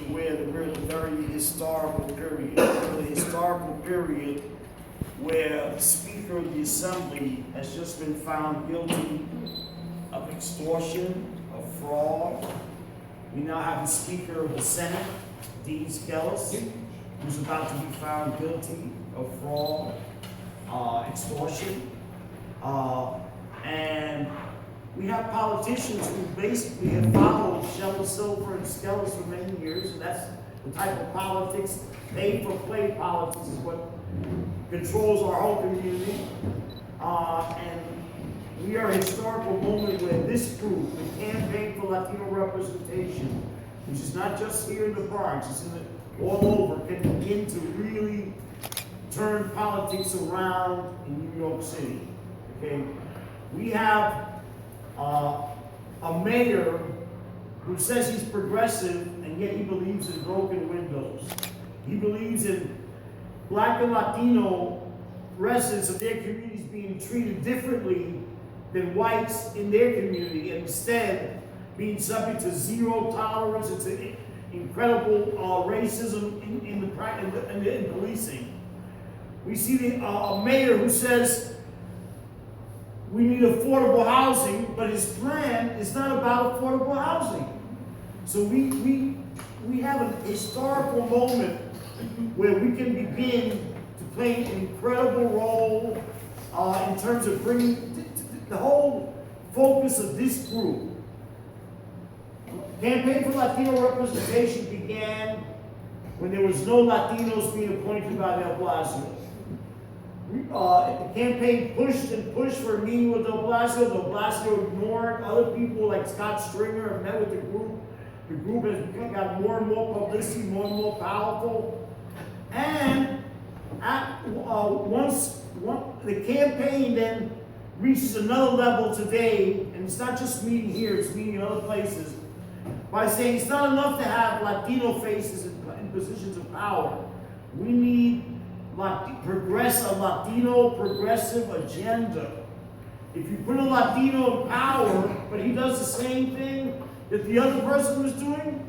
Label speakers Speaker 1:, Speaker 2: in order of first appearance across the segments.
Speaker 1: where we're in a very historical period. We're in a historical period where the Speaker of the Assembly has just been found guilty of extortion, of fraud. We now have the Speaker of the Senate, Dean Skelos, who's about to be found guilty of fraud, extortion, and we have politicians who basically have followed Shelley Silver and Skelos for many years, and that's the type of politics, pay-for-play politics is what controls our whole community. And we are in a historical moment where this group, the Campaign for Latino Representation, which is not just here in the Bronx, it's all over, can begin to really turn politics around in New York City. Okay, we have a mayor who says he's progressive, and yet he believes in broken windows. He believes in Black and Latino residents of their communities being treated differently than whites in their community, and instead being subject to zero tolerance and to incredible racism in policing. We see a mayor who says we need affordable housing, but his plan is not about affordable housing. So we have a historical moment where we can begin to play an incredible role in terms of bringing the whole focus of this group. Campaign for Latino Representation began when there was no Latinos being appointed by de Blasio. The campaign pushed and pushed for a meeting with de Blasio. De Blasio ignored. Other people like Scott Stringer have met with the group. The group has got more and more publicity, more and more powerful. And once the campaign then reaches another level today, and it's not just meeting here, it's meeting in other places, by saying it's not enough to have Latino faces in positions of power. We need a Latino progressive agenda. If you put a Latino in power, but he does the same thing that the other person was doing,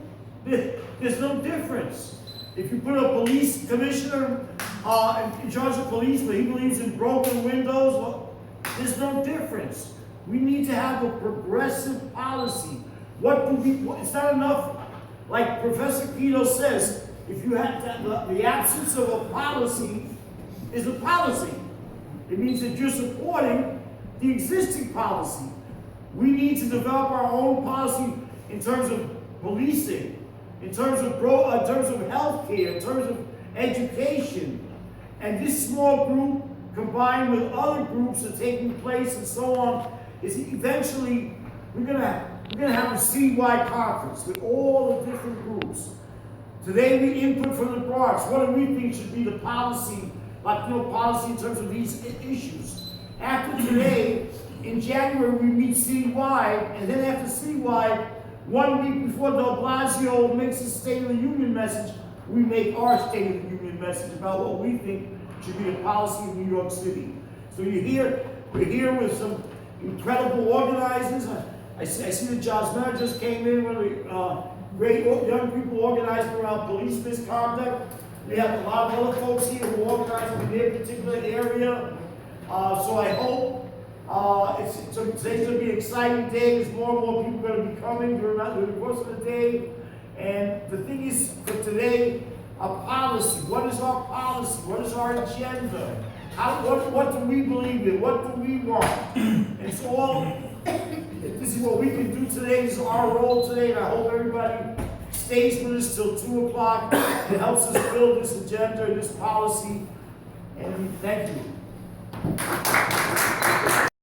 Speaker 1: there's no difference. If you put a police commissioner in charge of police, but he believes in broken windows, well, there's no difference. We need to have a progressive policy. It's not enough, like Professor Quito says, if you have the absence of a policy is a policy. It means that you're supporting the existing policy. We need to develop our own policy in terms of policing, in terms of healthcare, in terms of education. And this small group, combined with other groups that are taking place and so on, is eventually we're gonna have a citywide conference with all the different groups. Today we input from the Bronx. What do we think should be the policy, Latino policy in terms of these issues? After today, in January we meet citywide, and then after citywide, 1 week before de Blasio makes his State of the Union message, we make our State of the Union message about what we think should be the policy of New York City. So we're here with some incredible organizers. I see that Josh Mayer just came in, one of the great young people organizing around police misconduct. We have a lot of other folks here who are organizing in their particular area. So I hope today's going to be an exciting day. There's more and more people going to be coming during the course of the day. And the thing is, for today, a policy. What is our policy? What is our agenda? What do we believe in? What do we want? It's all. This is what we can do today. This is our role today, and I hope everybody stays with us till 2 o'clock and helps us build this agenda and this policy. And thank you.